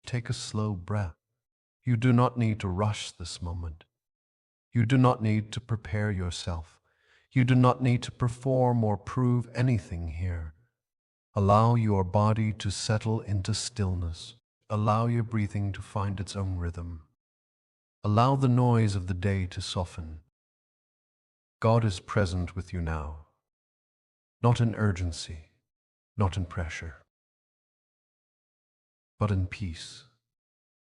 Take a slow breath. You do not need to rush this moment. You do not need to prepare yourself. You do not need to perform or prove anything here. Allow your body to settle into stillness. Allow your breathing to find its own rhythm. Allow the noise of the day to soften. God is present with you now, not in urgency, not in pressure, but in peace.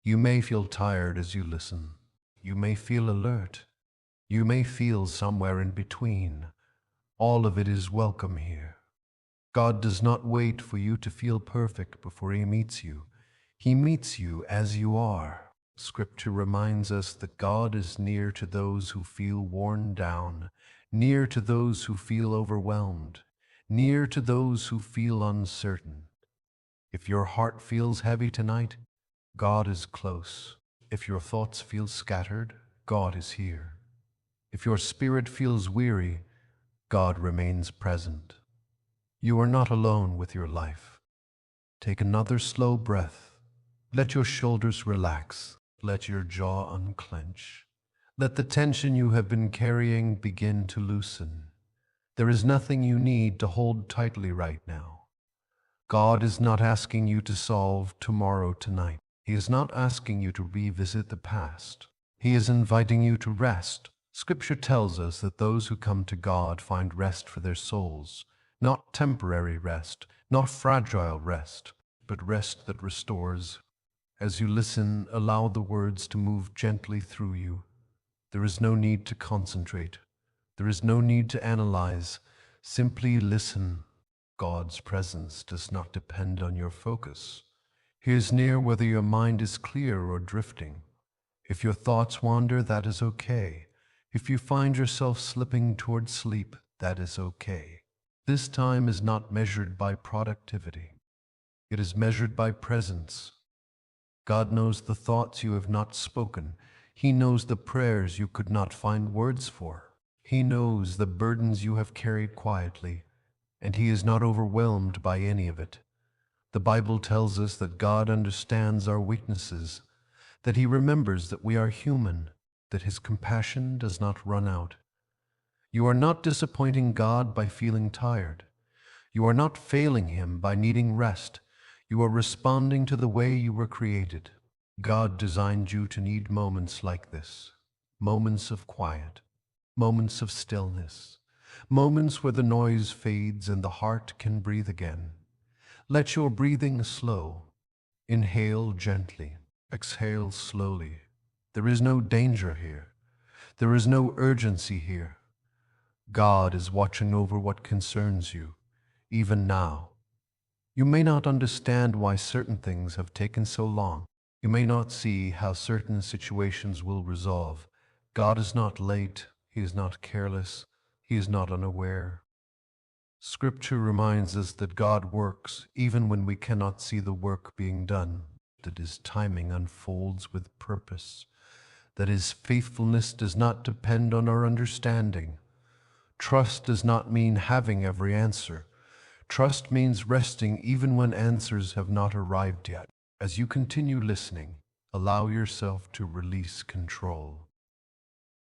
You may feel tired as you listen. You may feel alert. You may feel somewhere in between. All of it is welcome here. God does not wait for you to feel perfect before He meets you. He meets you as you are. Scripture reminds us that God is near to those who feel worn down, near to those who feel overwhelmed, near to those who feel uncertain. If your heart feels heavy tonight, God is close. If your thoughts feel scattered, God is here. If your spirit feels weary, God remains present. You are not alone with your life. Take another slow breath. Let your shoulders relax. Let your jaw unclench. Let the tension you have been carrying begin to loosen. There is nothing you need to hold tightly right now. God is not asking you to solve tomorrow tonight. He is not asking you to revisit the past. He is inviting you to rest. Scripture tells us that those who come to God find rest for their souls, not temporary rest, not fragile rest, but rest that restores. As you listen, allow the words to move gently through you. There is no need to concentrate. There is no need to analyze. Simply listen. God's presence does not depend on your focus. He is near whether your mind is clear or drifting. If your thoughts wander, that is okay. If you find yourself slipping toward sleep, that is okay. This time is not measured by productivity. It is measured by presence. God knows the thoughts you have not spoken. He knows the prayers you could not find words for. He knows the burdens you have carried quietly, and He is not overwhelmed by any of it. The Bible tells us that God understands our weaknesses, that He remembers that we are human, that His compassion does not run out. You are not disappointing God by feeling tired. You are not failing Him by needing rest. You are responding to the way you were created. God designed you to need moments like this, moments of quiet, moments of stillness, moments where the noise fades and the heart can breathe again. Let your breathing slow. Inhale gently, exhale slowly. There is no danger here. There is no urgency here. God is watching over what concerns you, even now. You may not understand why certain things have taken so long. You may not see how certain situations will resolve. God is not late. He is not careless. He is not unaware. Scripture reminds us that God works even when we cannot see the work being done, that His timing unfolds with purpose, that His faithfulness does not depend on our understanding. Trust does not mean having every answer. Trust means resting even when answers have not arrived yet. As you continue listening, allow yourself to release control.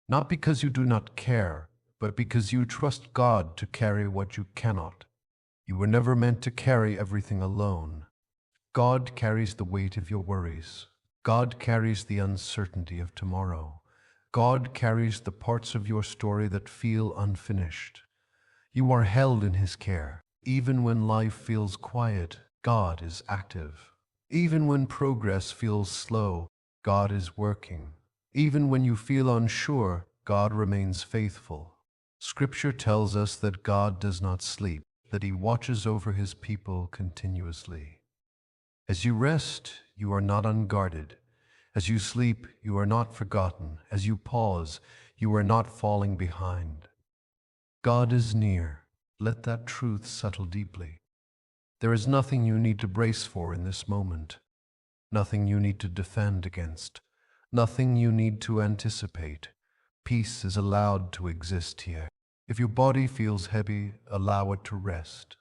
Not because you do not care, but because you trust God to carry what you cannot. You were never meant to carry everything alone. God carries the weight of your worries. God carries the uncertainty of tomorrow. God carries the parts of your story that feel unfinished. You are held in His care. Even when life feels quiet, God is active. Even when progress feels slow, God is working. Even when you feel unsure, God remains faithful. Scripture tells us that God does not sleep, that He watches over His people continuously. As you rest, you are not unguarded. As you sleep, you are not forgotten. As you pause, you are not falling behind. God is near. Let that truth settle deeply. There is nothing you need to brace for in this moment, nothing you need to defend against, nothing you need to anticipate. Peace is allowed to exist here. If your body feels heavy, allow it to rest.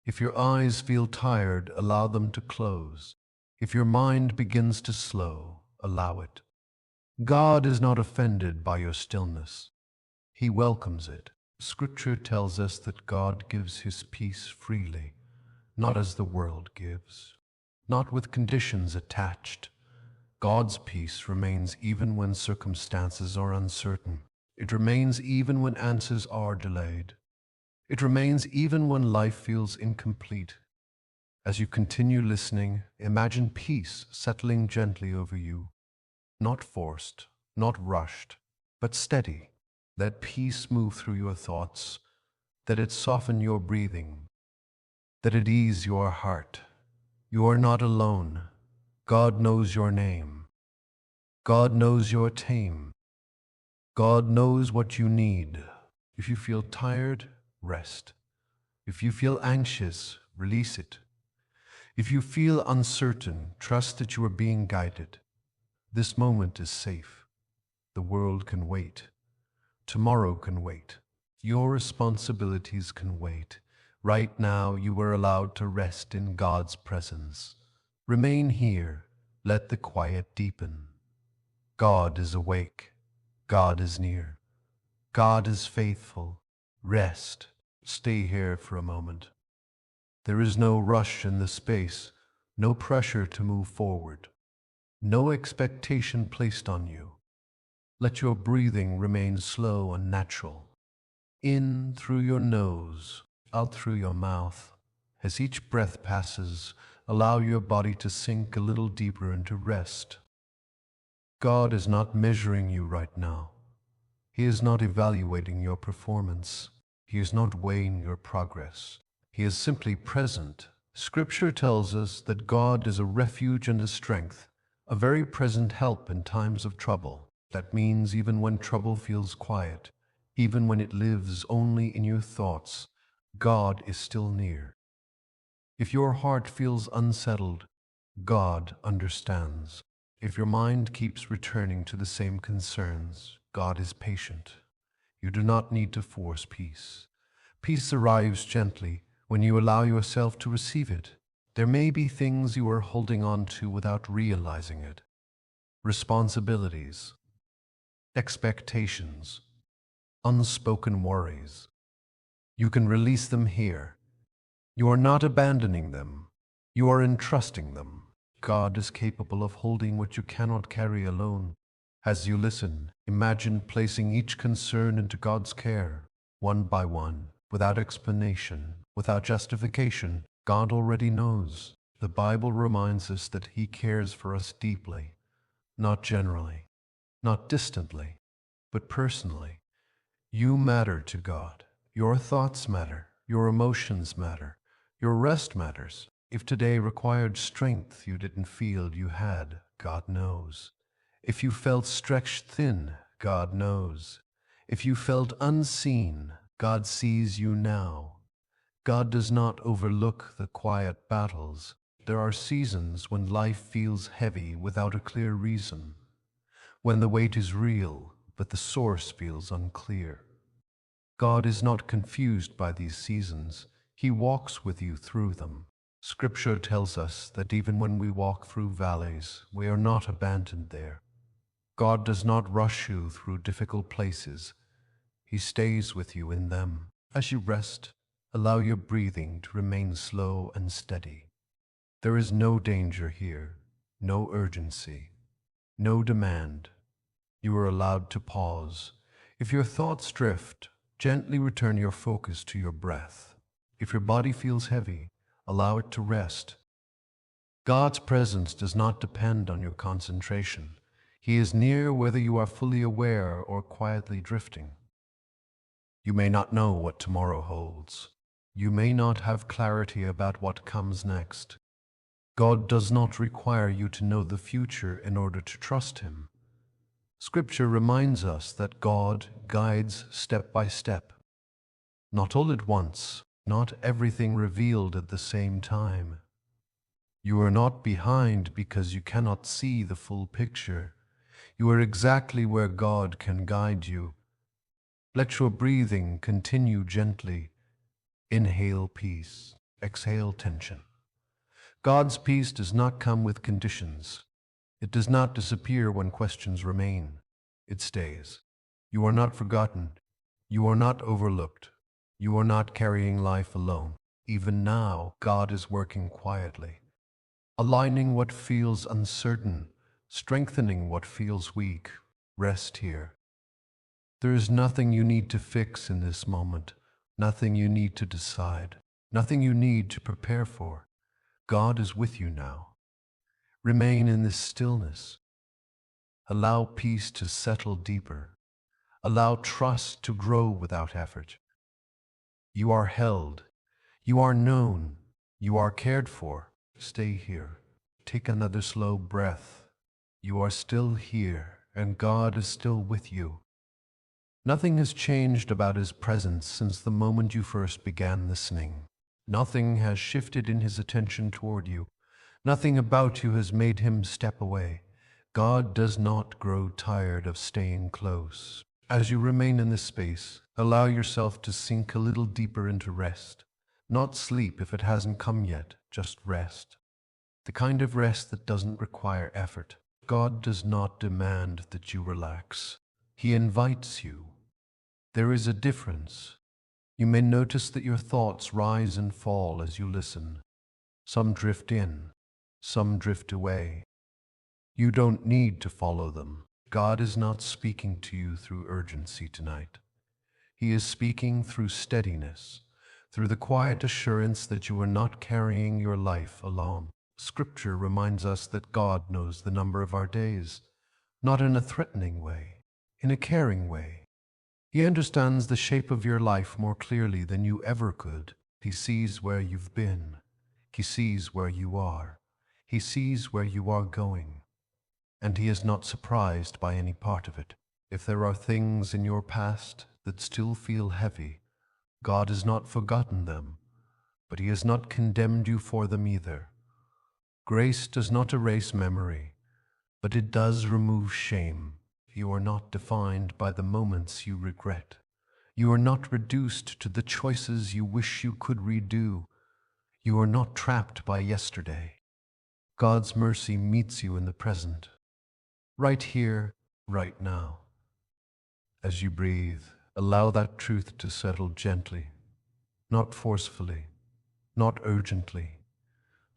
If your eyes feel tired, allow them to close. If your mind begins to slow, allow it. God is not offended by your stillness. He welcomes it. Scripture tells us that God gives his peace freely, not as the world gives, not with conditions attached. God's peace remains even when circumstances are uncertain. It remains even when answers are delayed. It remains even when life feels incomplete. As you continue listening, imagine peace settling gently over you, not forced, not rushed, but steady. Let peace move through your thoughts, that it soften your breathing, that it ease your heart. You are not alone. God knows your name. God knows your tame. God knows what you need. If you feel tired, rest. If you feel anxious, release it. If you feel uncertain, trust that you are being guided. This moment is safe. The world can wait. Tomorrow can wait. Your responsibilities can wait. Right now, you are allowed to rest in God's presence. Remain here. Let the quiet deepen. God is awake. God is near. God is faithful. Rest. Stay here for a moment. There is no rush in the space, no pressure to move forward, no expectation placed on you. Let your breathing remain slow and natural. In through your nose, out through your mouth. As each breath passes, allow your body to sink a little deeper into rest. God is not measuring you right now. He is not evaluating your performance. He is not weighing your progress. He is simply present. Scripture tells us that God is a refuge and a strength, a very present help in times of trouble. That means even when trouble feels quiet, even when it lives only in your thoughts, God is still near. If your heart feels unsettled, God understands. If your mind keeps returning to the same concerns, God is patient. You do not need to force peace. Peace arrives gently when you allow yourself to receive it. There may be things you are holding on to without realizing it. Responsibilities, expectations, unspoken worries. You can release them here. You are not abandoning them. You are entrusting them. God is capable of holding what you cannot carry alone. As you listen, imagine placing each concern into God's care, one by one, without explanation, without justification. God already knows. The Bible reminds us that He cares for us deeply, not generally, not distantly, but personally. You matter to God. Your thoughts matter. Your emotions matter. Your rest matters. If today required strength you didn't feel you had, God knows. If you felt stretched thin, God knows. If you felt unseen, God sees you now. God does not overlook the quiet battles. There are seasons when life feels heavy without a clear reason, when the weight is real, but the source feels unclear. God is not confused by these seasons. He walks with you through them. Scripture tells us that even when we walk through valleys, we are not abandoned there. God does not rush you through difficult places. He stays with you in them. As you rest, allow your breathing to remain slow and steady. There is no danger here, no urgency, no demand. You are allowed to pause. If your thoughts drift, gently return your focus to your breath. If your body feels heavy, allow it to rest. God's presence does not depend on your concentration. He is near whether you are fully aware or quietly drifting. You may not know what tomorrow holds. You may not have clarity about what comes next. God does not require you to know the future in order to trust Him. Scripture reminds us that God guides step by step. Not all at once, not everything revealed at the same time. You are not behind because you cannot see the full picture. You are exactly where God can guide you. Let your breathing continue gently. Inhale peace, exhale tension. God's peace does not come with conditions. It does not disappear when questions remain. It stays. You are not forgotten. You are not overlooked. You are not carrying life alone. Even now, God is working quietly, aligning what feels uncertain, strengthening what feels weak. Rest here. There is nothing you need to fix in this moment, nothing you need to decide, nothing you need to prepare for. God is with you now. Remain in this stillness. Allow peace to settle deeper. Allow trust to grow without effort. You are held. You are known. You are cared for. Stay here. Take another slow breath. You are still here, and God is still with you. Nothing has changed about His presence since the moment you first began listening. Nothing has shifted in His attention toward you. Nothing about you has made Him step away. God does not grow tired of staying close. As you remain in this space, allow yourself to sink a little deeper into rest. Not sleep if it hasn't come yet, just rest. The kind of rest that doesn't require effort. God does not demand that you relax. He invites you. There is a difference. You may notice that your thoughts rise and fall as you listen. Some drift in, some drift away. You don't need to follow them. God is not speaking to you through urgency tonight. He is speaking through steadiness, through the quiet assurance that you are not carrying your life alone. Scripture reminds us that God knows the number of our days, not in a threatening way, in a caring way. He understands the shape of your life more clearly than you ever could. He sees where you've been. He sees where you are. He sees where you are going. And He is not surprised by any part of it. If there are things in your past that still feel heavy, God has not forgotten them, but He has not condemned you for them either. Grace does not erase memory, but it does remove shame. You are not defined by the moments you regret. You are not reduced to the choices you wish you could redo. You are not trapped by yesterday. God's mercy meets you in the present, right here, right now. As you breathe, allow that truth to settle gently, not forcefully, not urgently,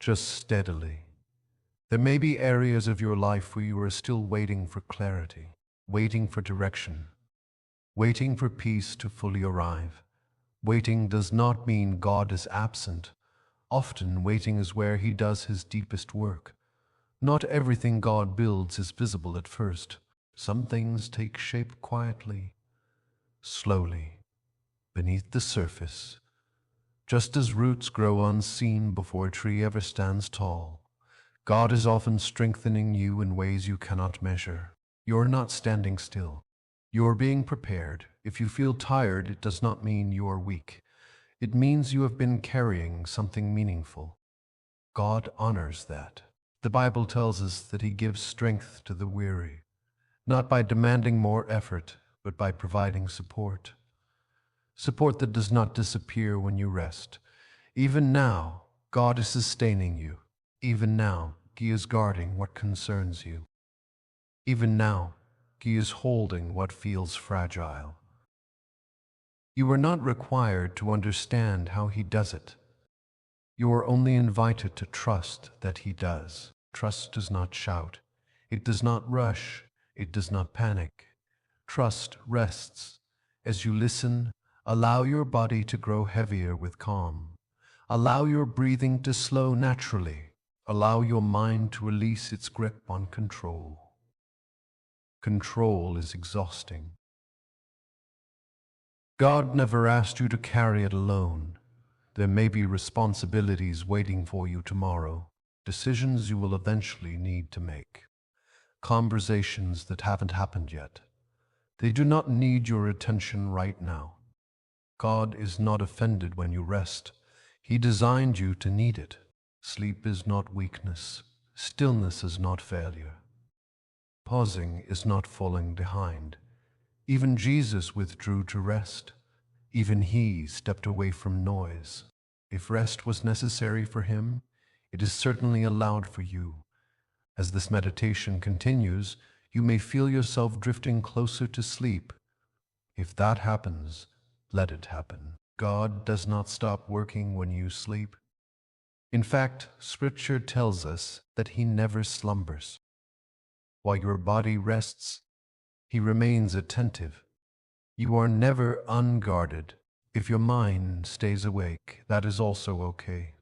just steadily. There may be areas of your life where you are still waiting for clarity, waiting for direction, waiting for peace to fully arrive. Waiting does not mean God is absent. Often waiting is where He does His deepest work. Not everything God builds is visible at first. Some things take shape quietly, slowly, beneath the surface, just as roots grow unseen before a tree ever stands tall. God is often strengthening you in ways you cannot measure. You are not standing still. You are being prepared. If you feel tired, it does not mean you are weak. It means you have been carrying something meaningful. God honors that. The Bible tells us that He gives strength to the weary, not by demanding more effort, but by providing support. Support that does not disappear when you rest. Even now, God is sustaining you. Even now, He is guarding what concerns you. Even now, He is holding what feels fragile. You are not required to understand how He does it. You are only invited to trust that He does. Trust does not shout. It does not rush. It does not panic. Trust rests. As you listen, allow your body to grow heavier with calm. Allow your breathing to slow naturally. Allow your mind to release its grip on control. Control is exhausting. God never asked you to carry it alone. There may be responsibilities waiting for you tomorrow, decisions you will eventually need to make, conversations that haven't happened yet. They do not need your attention right now. God is not offended when you rest. He designed you to need it. Sleep is not weakness. Stillness is not failure. Pausing is not falling behind. Even Jesus withdrew to rest. Even He stepped away from noise. If rest was necessary for Him, It is certainly allowed for you. As this meditation continues, you may feel yourself drifting closer to sleep. If that happens, let it happen. God does not stop working when you sleep. In fact, Scripture tells us that He never slumbers. While your body rests, He remains attentive. You are never unguarded. If your mind stays awake, that is also okay.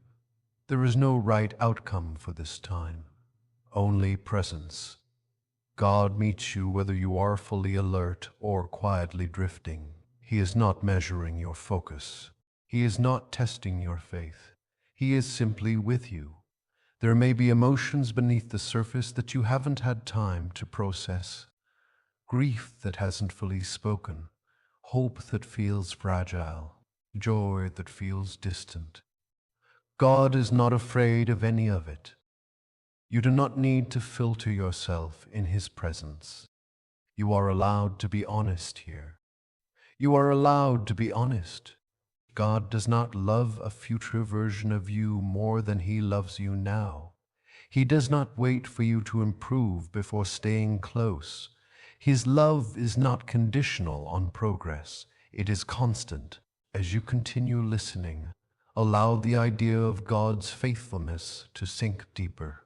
There is no right outcome for this time, only presence. God meets you whether you are fully alert or quietly drifting. He is not measuring your focus. He is not testing your faith. He is simply with you. There may be emotions beneath the surface that you haven't had time to process. Grief that hasn't fully spoken. Hope that feels fragile. Joy that feels distant. God is not afraid of any of it. You do not need to filter yourself in His presence. You are allowed to be honest here. You are allowed to be honest. God does not love a future version of you more than He loves you now. He does not wait for you to improve before staying close. His love is not conditional on progress. It is constant. As you continue listening, allow the idea of God's faithfulness to sink deeper.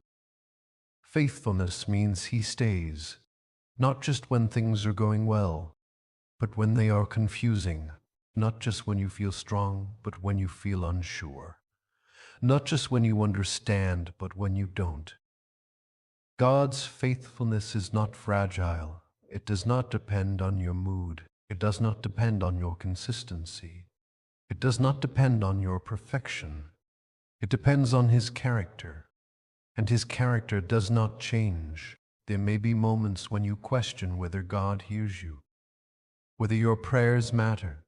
Faithfulness means He stays, not just when things are going well, but when they are confusing, not just when you feel strong, but when you feel unsure, not just when you understand, but when you don't. God's faithfulness is not fragile. It does not depend on your mood. It does not depend on your consistency. It does not depend on your perfection. It depends on His character. And His character does not change. There may be moments when you question whether God hears you, whether your prayers matter,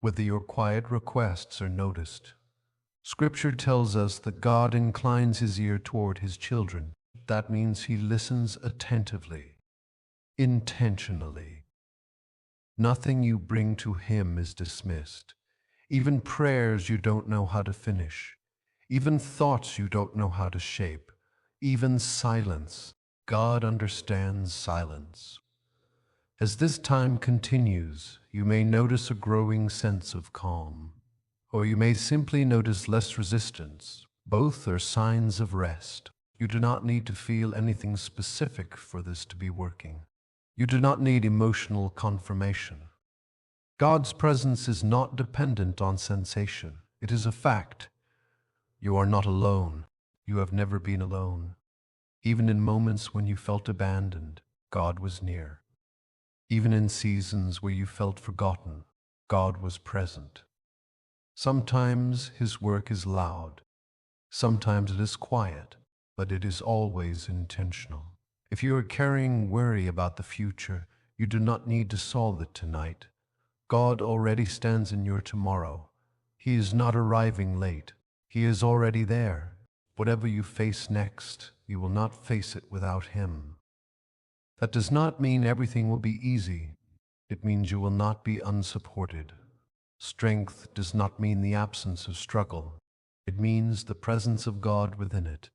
whether your quiet requests are noticed. Scripture tells us that God inclines His ear toward His children. That means He listens attentively, intentionally. Nothing you bring to Him is dismissed. Even prayers you don't know how to finish. Even thoughts you don't know how to shape. Even silence. God understands silence. As this time continues, you may notice a growing sense of calm, or you may simply notice less resistance. Both are signs of rest. You do not need to feel anything specific for this to be working. You do not need emotional confirmation. God's presence is not dependent on sensation. It is a fact. You are not alone. You have never been alone. Even in moments when you felt abandoned, God was near. Even in seasons where you felt forgotten, God was present. Sometimes His work is loud. Sometimes it is quiet, but it is always intentional. If you are carrying worry about the future, you do not need to solve it tonight. God already stands in your tomorrow. He is not arriving late. He is already there. Whatever you face next, you will not face it without Him. That does not mean everything will be easy. It means you will not be unsupported. Strength does not mean the absence of struggle. It means the presence of God within it.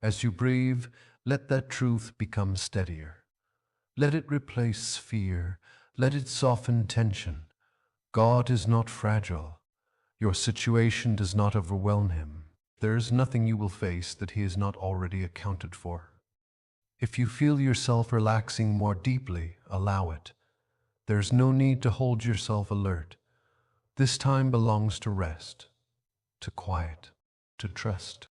As you breathe, let that truth become steadier. Let it replace fear. Let it soften tension. God is not fragile. Your situation does not overwhelm Him. There is nothing you will face that He has not already accounted for. If you feel yourself relaxing more deeply, allow it. There is no need to hold yourself alert. This time belongs to rest, to quiet, to trust.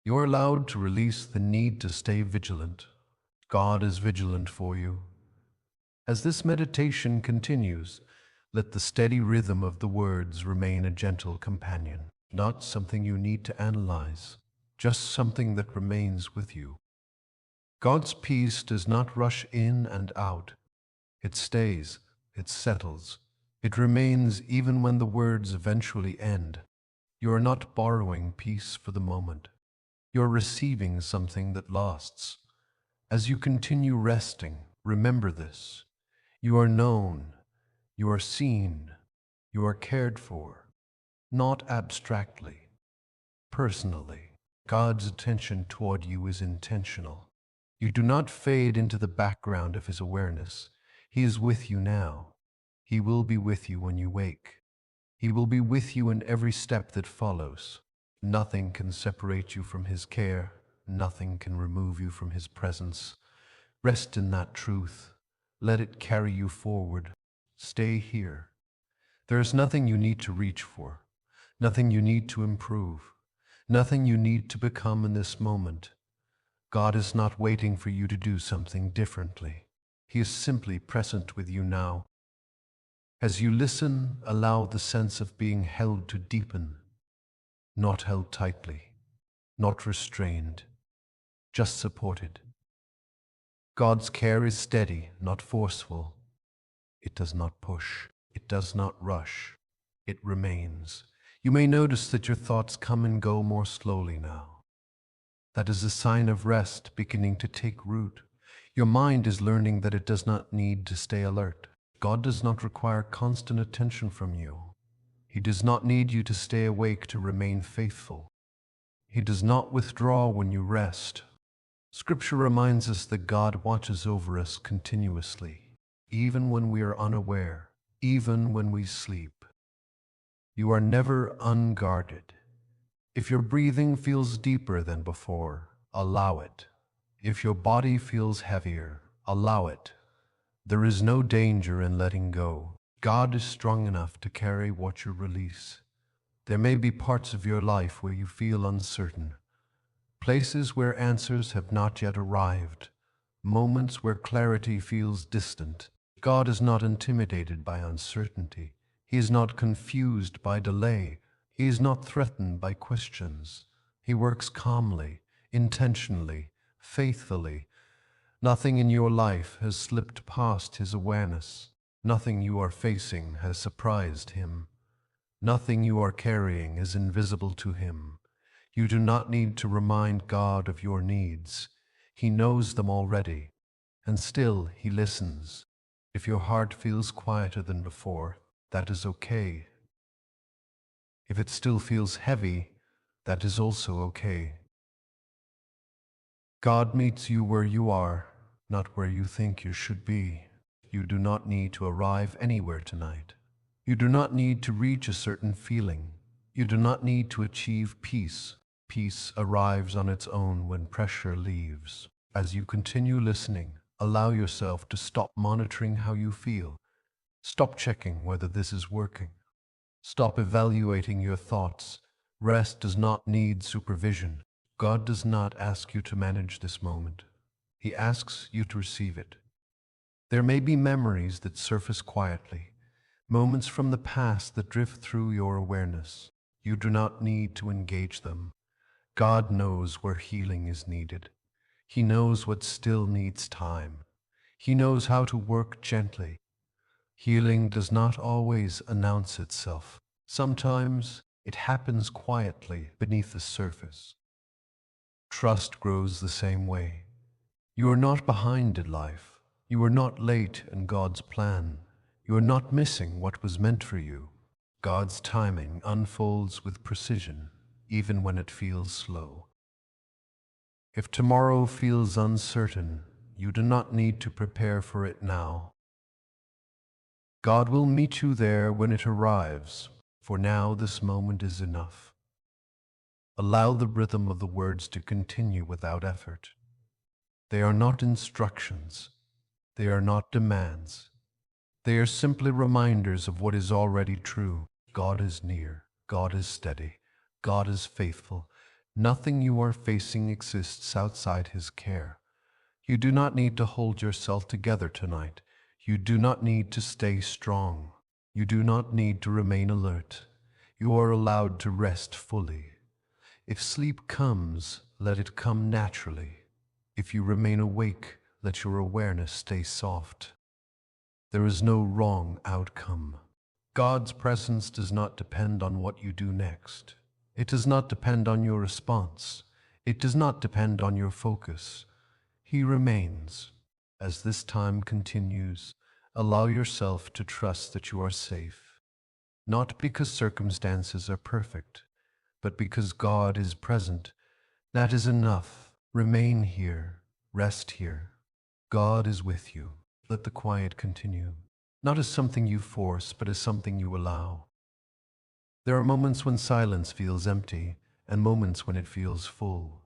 You are allowed to release the need to stay vigilant. God is vigilant for you. As this meditation continues, let the steady rhythm of the words remain a gentle companion, not something you need to analyze, just something that remains with you. God's peace does not rush in and out. It stays, it settles, it remains even when the words eventually end. You are not borrowing peace for the moment. You are receiving something that lasts. As you continue resting, remember this. You are known, you are seen, you are cared for, not abstractly, personally. God's attention toward you is intentional. You do not fade into the background of His awareness. He is with you now. He will be with you when you wake. He will be with you in every step that follows. Nothing can separate you from His care. Nothing can remove you from His presence. Rest in that truth. Let it carry you forward. Stay here. There is nothing you need to reach for, nothing you need to improve, nothing you need to become in this moment. God is not waiting for you to do something differently. He is simply present with you now. As you listen, allow the sense of being held to deepen, not held tightly, not restrained, just supported. God's care is steady, not forceful. It does not push. It does not rush. It remains. You may notice that your thoughts come and go more slowly now. That is a sign of rest beginning to take root. Your mind is learning that it does not need to stay alert. God does not require constant attention from you. He does not need you to stay awake to remain faithful. He does not withdraw when you rest. Scripture reminds us that God watches over us continuously, even when we are unaware, even when we sleep. You are never unguarded. If your breathing feels deeper than before, allow it. If your body feels heavier, allow it. There is no danger in letting go. God is strong enough to carry what you release. There may be parts of your life where you feel uncertain, places where answers have not yet arrived, moments where clarity feels distant. God is not intimidated by uncertainty. He is not confused by delay. He is not threatened by questions. He works calmly, intentionally, faithfully. Nothing in your life has slipped past His awareness. Nothing you are facing has surprised Him. Nothing you are carrying is invisible to Him. You do not need to remind God of your needs. He knows them already, and still He listens. If your heart feels quieter than before, that is okay. If it still feels heavy, that is also okay. God meets you where you are, not where you think you should be. You do not need to arrive anywhere tonight. You do not need to reach a certain feeling. You do not need to achieve peace. Peace arrives on its own when pressure leaves. As you continue listening, allow yourself to stop monitoring how you feel. Stop checking whether this is working. Stop evaluating your thoughts. Rest does not need supervision. God does not ask you to manage this moment. He asks you to receive it. There may be memories that surface quietly, moments from the past that drift through your awareness. You do not need to engage them. God knows where healing is needed. He knows what still needs time. He knows how to work gently. Healing does not always announce itself. Sometimes it happens quietly beneath the surface. Trust grows the same way. You are not behind in life. You are not late in God's plan. You are not missing what was meant for you. God's timing unfolds with precision, even when it feels slow. If tomorrow feels uncertain, you do not need to prepare for it now. God will meet you there when it arrives. For now, this moment is enough. Allow the rhythm of the words to continue without effort. They are not instructions. They are not demands. They are simply reminders of what is already true. God is near. God is steady. God is faithful. Nothing you are facing exists outside His care. You do not need to hold yourself together tonight. You do not need to stay strong. You do not need to remain alert. You are allowed to rest fully. If sleep comes, let it come naturally. If you remain awake, let your awareness stay soft. There is no wrong outcome. God's presence does not depend on what you do next. It does not depend on your response. It does not depend on your focus. He remains. As this time continues, allow yourself to trust that you are safe. Not because circumstances are perfect, but because God is present. That is enough. Remain here. Rest here. God is with you. Let the quiet continue. Not as something you force, but as something you allow. There are moments when silence feels empty, and moments when it feels full.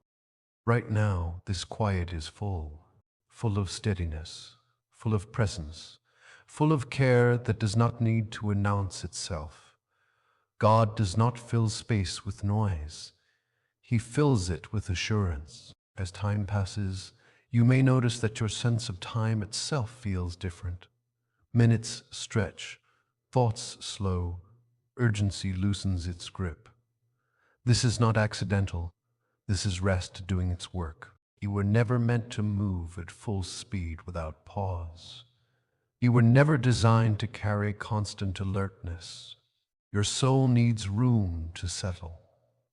Right now, this quiet is full. Full of steadiness. Full of presence. Full of care that does not need to announce itself. God does not fill space with noise. He fills it with assurance. As time passes, you may notice that your sense of time itself feels different. Minutes stretch, thoughts slow, urgency loosens its grip. This is not accidental. This is rest doing its work. You were never meant to move at full speed without pause. You were never designed to carry constant alertness. Your soul needs room to settle.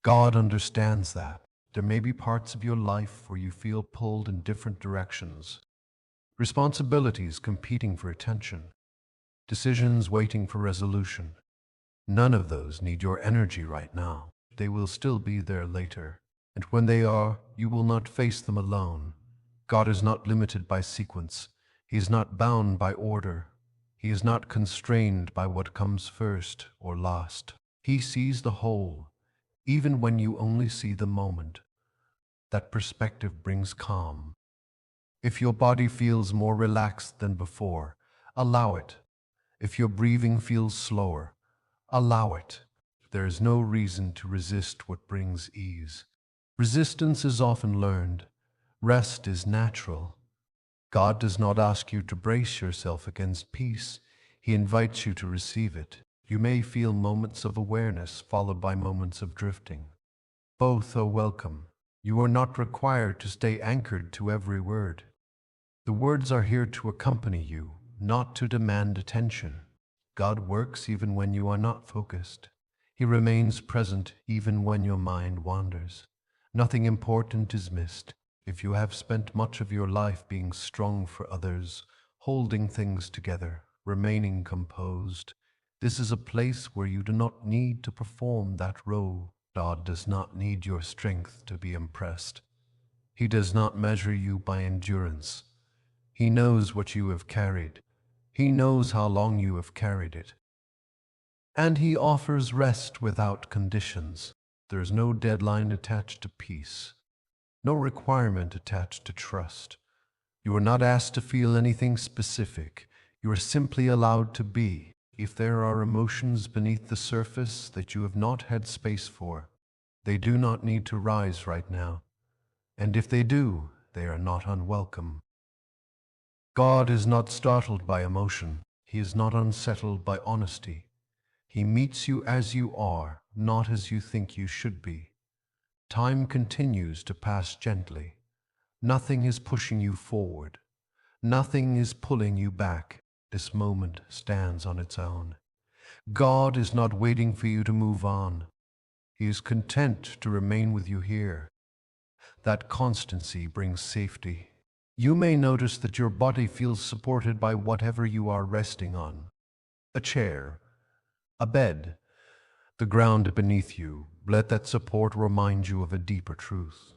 God understands that. There may be parts of your life where you feel pulled in different directions. Responsibilities competing for attention. Decisions waiting for resolution. None of those need your energy right now. They will still be there later. And when they are, you will not face them alone. God is not limited by sequence. He is not bound by order. He is not constrained by what comes first or last. He sees the whole, even when you only see the moment. That perspective brings calm. If your body feels more relaxed than before, allow it. If your breathing feels slower, allow it. There is no reason to resist what brings ease. Resistance is often learned. Rest is natural. God does not ask you to brace yourself against peace. He invites you to receive it. You may feel moments of awareness followed by moments of drifting. Both are welcome. You are not required to stay anchored to every word. The words are here to accompany you, not to demand attention. God works even when you are not focused. He remains present even when your mind wanders. Nothing important is missed. If you have spent much of your life being strong for others, holding things together, remaining composed, this is a place where you do not need to perform that role. God does not need your strength to be impressed. He does not measure you by endurance. He knows what you have carried. He knows how long you have carried it. And He offers rest without conditions. There is no deadline attached to peace, no requirement attached to trust. You are not asked to feel anything specific. You are simply allowed to be. If there are emotions beneath the surface that you have not had space for, they do not need to rise right now. And if they do, they are not unwelcome. God is not startled by emotion. He is not unsettled by honesty. He meets you as you are, not as you think you should be. Time continues to pass gently. Nothing is pushing you forward. Nothing is pulling you back. This moment stands on its own. God is not waiting for you to move on. He is content to remain with you here. That constancy brings safety. You may notice that your body feels supported by whatever you are resting on. A chair, a bed, the ground beneath you. Let that support remind you of a deeper truth.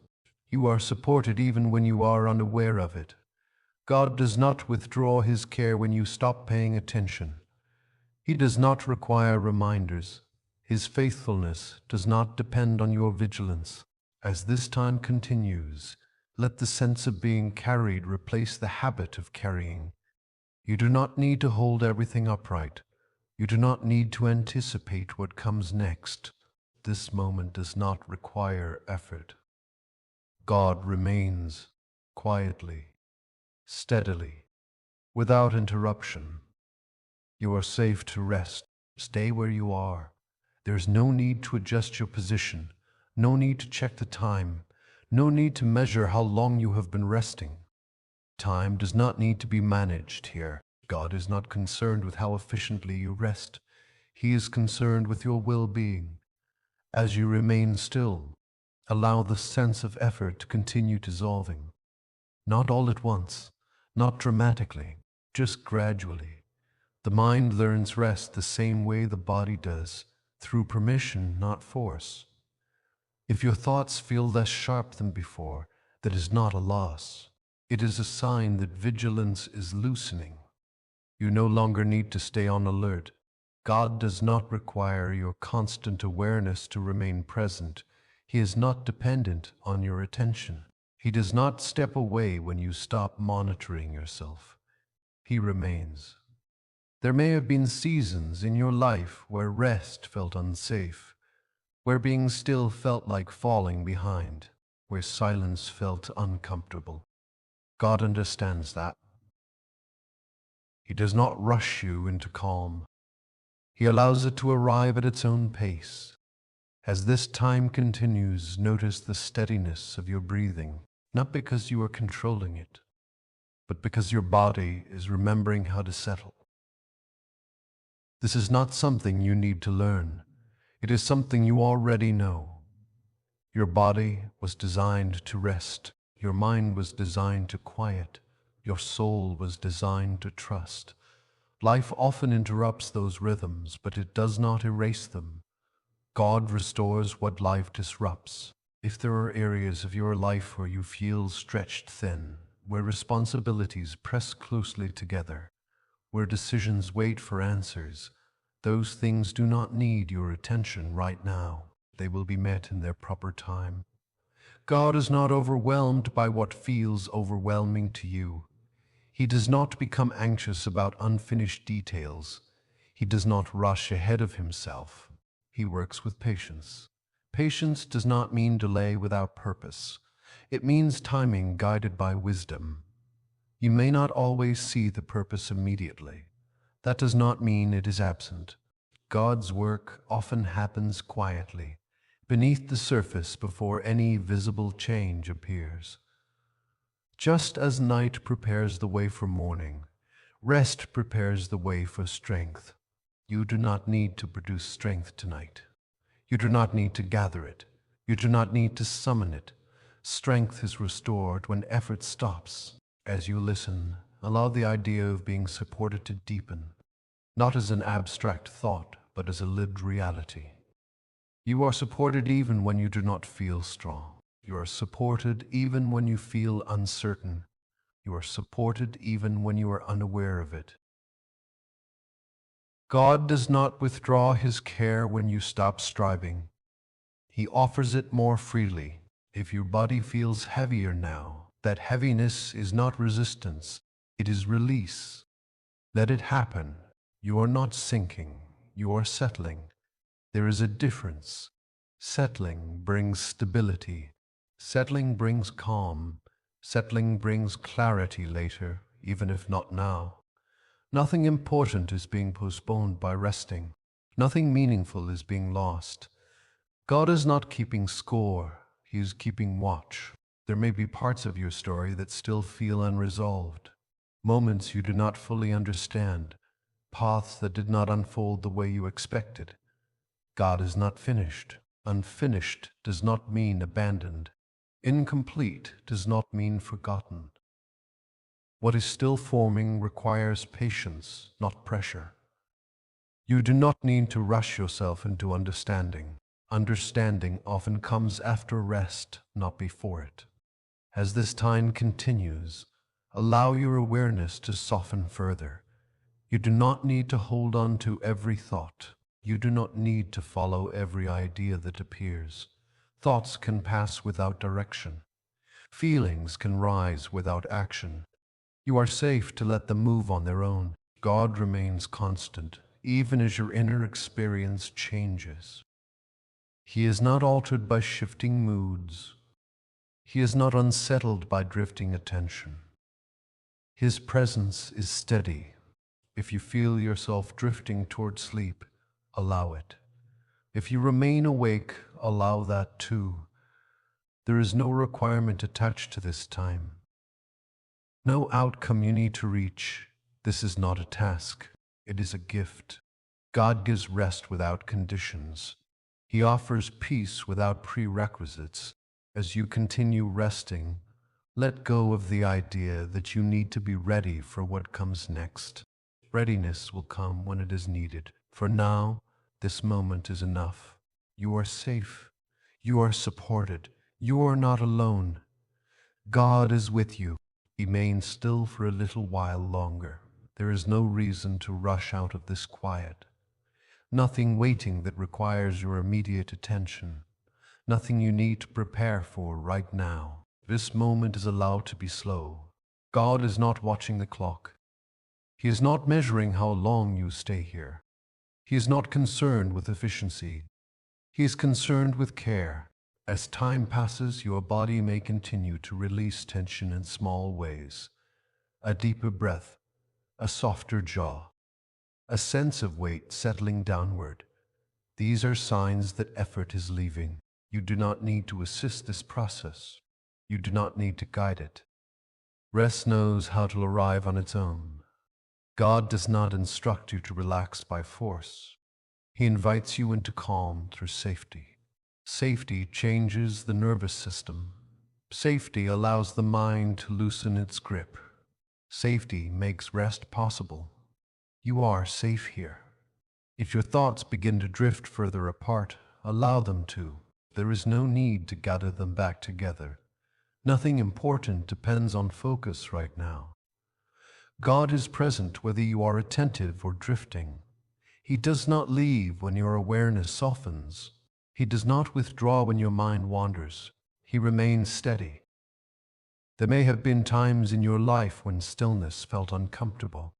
You are supported even when you are unaware of it. God does not withdraw His care when you stop paying attention. He does not require reminders. His faithfulness does not depend on your vigilance. As this time continues, let the sense of being carried replace the habit of carrying. You do not need to hold everything upright. You do not need to anticipate what comes next. This moment does not require effort. God remains quietly, steadily, without interruption. You are safe to rest. Stay where you are. There is no need to adjust your position, no need to check the time, no need to measure how long you have been resting. Time does not need to be managed here. God is not concerned with how efficiently you rest. He is concerned with your well-being. As you remain still, allow the sense of effort to continue dissolving. Not all at once, not dramatically, just gradually. The mind learns rest the same way the body does, through permission, not force. If your thoughts feel less sharp than before, that is not a loss. It is a sign that vigilance is loosening. You no longer need to stay on alert. God does not require your constant awareness to remain present. He is not dependent on your attention. He does not step away when you stop monitoring yourself. He remains. There may have been seasons in your life where rest felt unsafe, where being still felt like falling behind, where silence felt uncomfortable. God understands that. He does not rush you into calm. He allows it to arrive at its own pace. As this time continues, notice the steadiness of your breathing, not because you are controlling it, but because your body is remembering how to settle. This is not something you need to learn. It is something you already know. Your body was designed to rest. Your mind was designed to quiet. Your soul was designed to trust. Life often interrupts those rhythms, but it does not erase them. God restores what life disrupts. If there are areas of your life where you feel stretched thin, where responsibilities press closely together, where decisions wait for answers, those things do not need your attention right now. They will be met in their proper time. God is not overwhelmed by what feels overwhelming to you. He does not become anxious about unfinished details. He does not rush ahead of himself. He works with patience. Patience does not mean delay without purpose. It means timing guided by wisdom. You may not always see the purpose immediately. That does not mean it is absent. God's work often happens quietly, beneath the surface before any visible change appears. Just as night prepares the way for morning, rest prepares the way for strength. You do not need to produce strength tonight. You do not need to gather it. You do not need to summon it. Strength is restored when effort stops. As you listen, allow the idea of being supported to deepen, not as an abstract thought, but as a lived reality. You are supported even when you do not feel strong. You are supported even when you feel uncertain. You are supported even when you are unaware of it. God does not withdraw his care when you stop striving. He offers it more freely. If your body feels heavier now, that heaviness is not resistance, it is release. Let it happen. You are not sinking, you are settling. There is a difference. Settling brings stability. Settling brings calm. Settling brings clarity later, even if not now. Nothing important is being postponed by resting. Nothing meaningful is being lost. God is not keeping score. He is keeping watch. There may be parts of your story that still feel unresolved, moments you do not fully understand, paths that did not unfold the way you expected. God is not finished. Unfinished does not mean abandoned. Incomplete does not mean forgotten. What is still forming requires patience, not pressure. You do not need to rush yourself into understanding. Understanding often comes after rest, not before it. As this time continues, allow your awareness to soften further. You do not need to hold on to every thought. You do not need to follow every idea that appears. Thoughts can pass without direction. Feelings can rise without action. You are safe to let them move on their own. God remains constant, even as your inner experience changes. He is not altered by shifting moods. He is not unsettled by drifting attention. His presence is steady. If you feel yourself drifting toward sleep, allow it. If you remain awake, allow that too. There is no requirement attached to this time. No outcome you need to reach. This is not a task. It is a gift. God gives rest without conditions. He offers peace without prerequisites. As you continue resting, let go of the idea that you need to be ready for what comes next. Readiness will come when it is needed. For now, this moment is enough. You are safe. You are supported. You are not alone. God is with you. Remain still for a little while longer. There is no reason to rush out of this quiet. Nothing waiting that requires your immediate attention. Nothing you need to prepare for right now. This moment is allowed to be slow. God is not watching the clock. He is not measuring how long you stay here. He is not concerned with efficiency. He is concerned with care. As time passes, your body may continue to release tension in small ways. A deeper breath, a softer jaw, a sense of weight settling downward. These are signs that effort is leaving. You do not need to assist this process. You do not need to guide it. Rest knows how to arrive on its own. God does not instruct you to relax by force. He invites you into calm through safety. Safety changes the nervous system. Safety allows the mind to loosen its grip. Safety makes rest possible. You are safe here. If your thoughts begin to drift further apart, allow them to. There is no need to gather them back together. Nothing important depends on focus right now. God is present whether you are attentive or drifting. He does not leave when your awareness softens. He does not withdraw when your mind wanders. He remains steady. There may have been times in your life when stillness felt uncomfortable,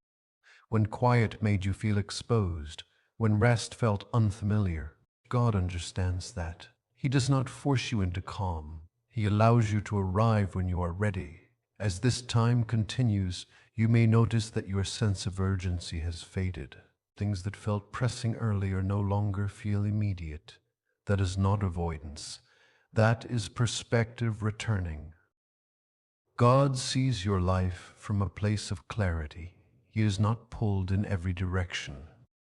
when quiet made you feel exposed, when rest felt unfamiliar. God understands that. He does not force you into calm. He allows you to arrive when you are ready. As this time continues, you may notice that your sense of urgency has faded. Things that felt pressing earlier no longer feel immediate. That is not avoidance. That is perspective returning. God sees your life from a place of clarity. He is not pulled in every direction.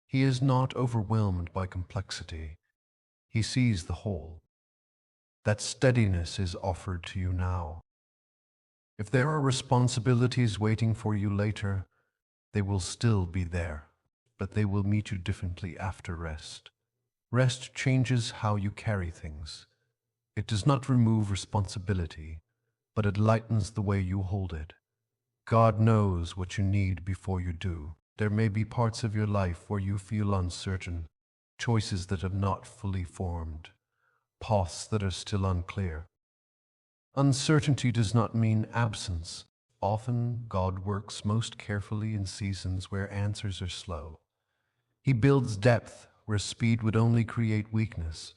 He is not overwhelmed by complexity. He sees the whole. That steadiness is offered to you now. If there are responsibilities waiting for you later, they will still be there, but they will meet you differently after rest. Rest changes how you carry things. It does not remove responsibility, but it lightens the way you hold it. God knows what you need before you do. There may be parts of your life where you feel uncertain, choices that have not fully formed, paths that are still unclear. Uncertainty does not mean absence. Often, God works most carefully in seasons where answers are slow. He builds depth where speed would only create weakness.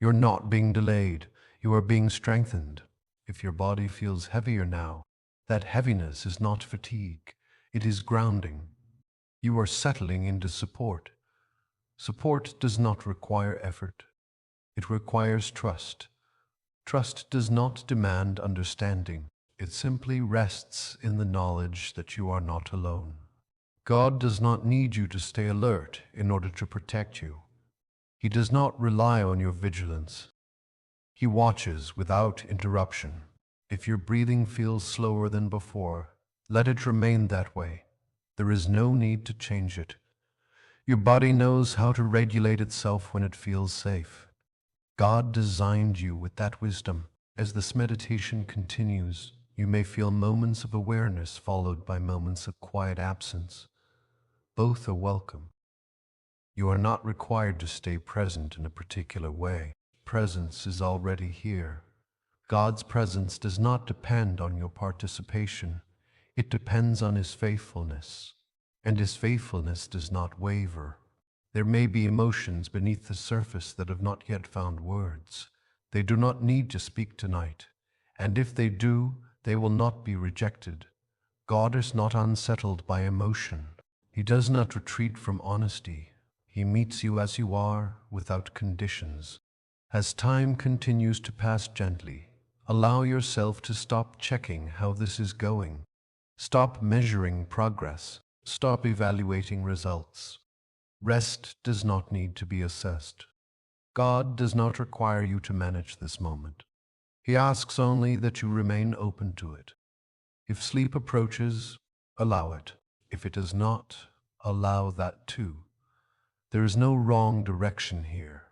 You're not being delayed. You are being strengthened. If your body feels heavier now, that heaviness is not fatigue. It is grounding. You are settling into support. Support does not require effort. It requires trust. Trust does not demand understanding. It simply rests in the knowledge that you are not alone. God does not need you to stay alert in order to protect you. He does not rely on your vigilance. He watches without interruption. If your breathing feels slower than before, let it remain that way. There is no need to change it. Your body knows how to regulate itself when it feels safe. God designed you with that wisdom. As this meditation continues, you may feel moments of awareness followed by moments of quiet absence. Both are welcome. You are not required to stay present in a particular way. Presence is already here. God's presence does not depend on your participation. It depends on His faithfulness. And His faithfulness does not waver. There may be emotions beneath the surface that have not yet found words. They do not need to speak tonight. And if they do, they will not be rejected. God is not unsettled by emotion. He does not retreat from honesty. He meets you as you are, without conditions. As time continues to pass gently, allow yourself to stop checking how this is going. Stop measuring progress. Stop evaluating results. Rest does not need to be assessed. God does not require you to manage this moment. He asks only that you remain open to it. If sleep approaches, allow it. If it does not, allow that too. There is no wrong direction here.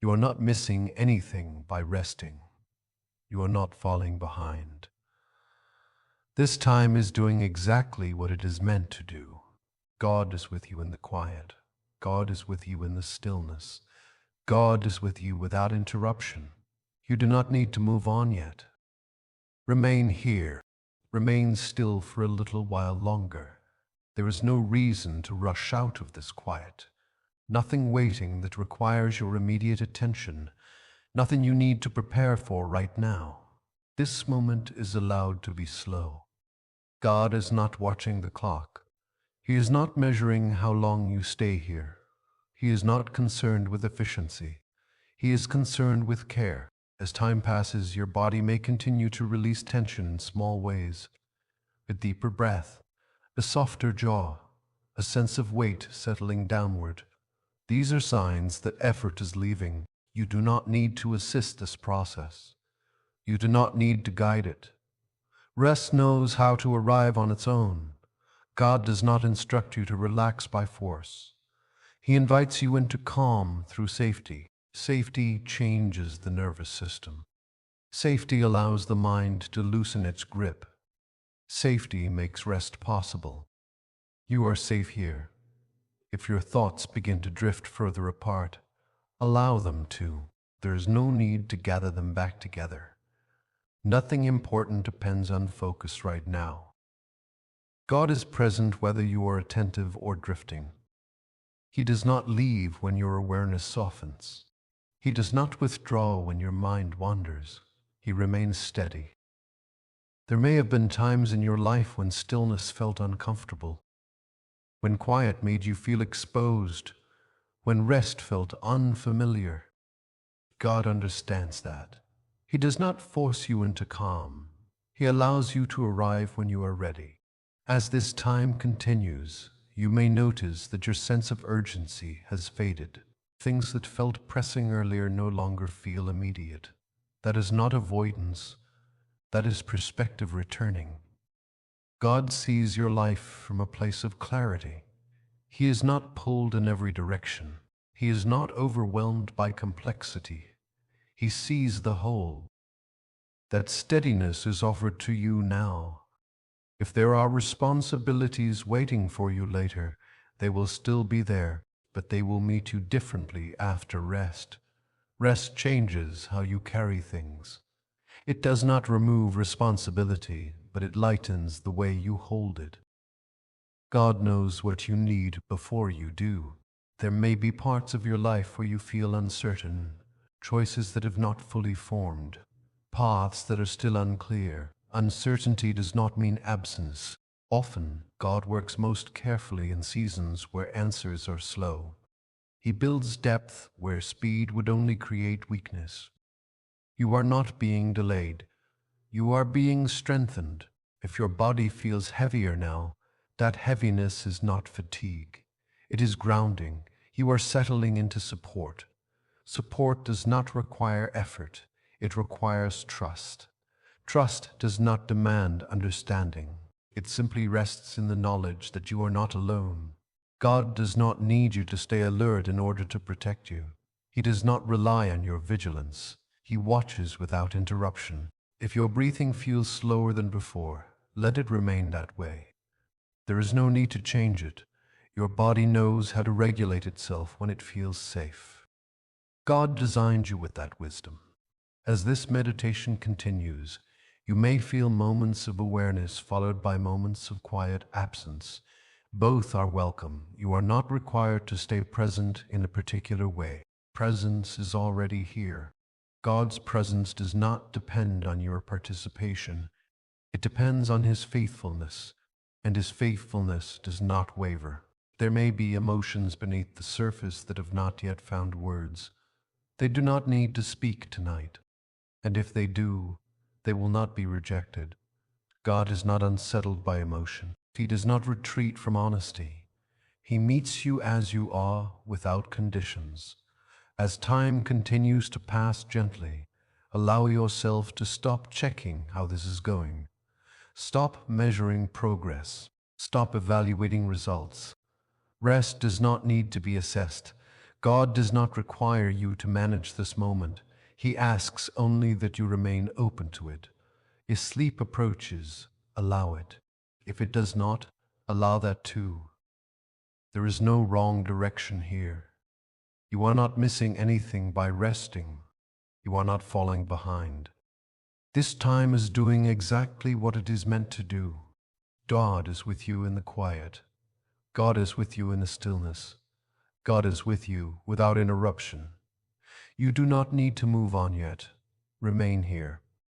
You are not missing anything by resting. You are not falling behind. This time is doing exactly what it is meant to do. God is with you in the quiet. God is with you in the stillness. God is with you without interruption. You do not need to move on yet. Remain here. Remain still for a little while longer. There is no reason to rush out of this quiet. Nothing waiting that requires your immediate attention. Nothing you need to prepare for right now. This moment is allowed to be slow. God is not watching the clock. He is not measuring how long you stay here. He is not concerned with efficiency. He is concerned with care. As time passes, your body may continue to release tension in small ways. A deeper breath, a softer jaw, a sense of weight settling downward. These are signs that effort is leaving. You do not need to assist this process. You do not need to guide it. Rest knows how to arrive on its own. God does not instruct you to relax by force. He invites you into calm through safety. Safety changes the nervous system. Safety allows the mind to loosen its grip. Safety makes rest possible. You are safe here. If your thoughts begin to drift further apart, allow them to. There is no need to gather them back together. Nothing important depends on focus right now. God is present whether you are attentive or drifting. He does not leave when your awareness softens. He does not withdraw when your mind wanders. He remains steady. There may have been times in your life when stillness felt uncomfortable, when quiet made you feel exposed, when rest felt unfamiliar. God understands that. He does not force you into calm. He allows you to arrive when you are ready. As this time continues, you may notice that your sense of urgency has faded. Things that felt pressing earlier no longer feel immediate. That is not avoidance. That is perspective returning. God sees your life from a place of clarity. He is not pulled in every direction. He is not overwhelmed by complexity. He sees the whole. That steadiness is offered to you now. If there are responsibilities waiting for you later, they will still be there, but they will meet you differently after rest. Rest changes how you carry things. It does not remove responsibility, but it lightens the way you hold it. God knows what you need before you do. There may be parts of your life where you feel uncertain, choices that have not fully formed, paths that are still unclear. Uncertainty does not mean absence. Often, God works most carefully in seasons where answers are slow. He builds depth where speed would only create weakness. You are not being delayed. You are being strengthened. If your body feels heavier now, that heaviness is not fatigue. It is grounding. You are settling into support. Support does not require effort. It requires trust. Trust does not demand understanding. It simply rests in the knowledge that you are not alone. God does not need you to stay alert in order to protect you. He does not rely on your vigilance. He watches without interruption. If your breathing feels slower than before, let it remain that way. There is no need to change it. Your body knows how to regulate itself when it feels safe. God designed you with that wisdom. As this meditation continues, you may feel moments of awareness followed by moments of quiet absence. Both are welcome. You are not required to stay present in a particular way. Presence is already here. God's presence does not depend on your participation. It depends on His faithfulness, and His faithfulness does not waver. There may be emotions beneath the surface that have not yet found words. They do not need to speak tonight, and if they do, they will not be rejected. God is not unsettled by emotion. He does not retreat from honesty. He meets you as you are without conditions. As time continues to pass gently, allow yourself to stop checking how this is going. Stop measuring progress. Stop evaluating results. Rest does not need to be assessed. God does not require you to manage this moment. He asks only that you remain open to it. If sleep approaches, allow it. If it does not, allow that too. There is no wrong direction here. You are not missing anything by resting. You are not falling behind. This time is doing exactly what it is meant to do. God is with you in the quiet. God is with you in the stillness. God is with you without interruption. You do not need to move on yet. Remain here.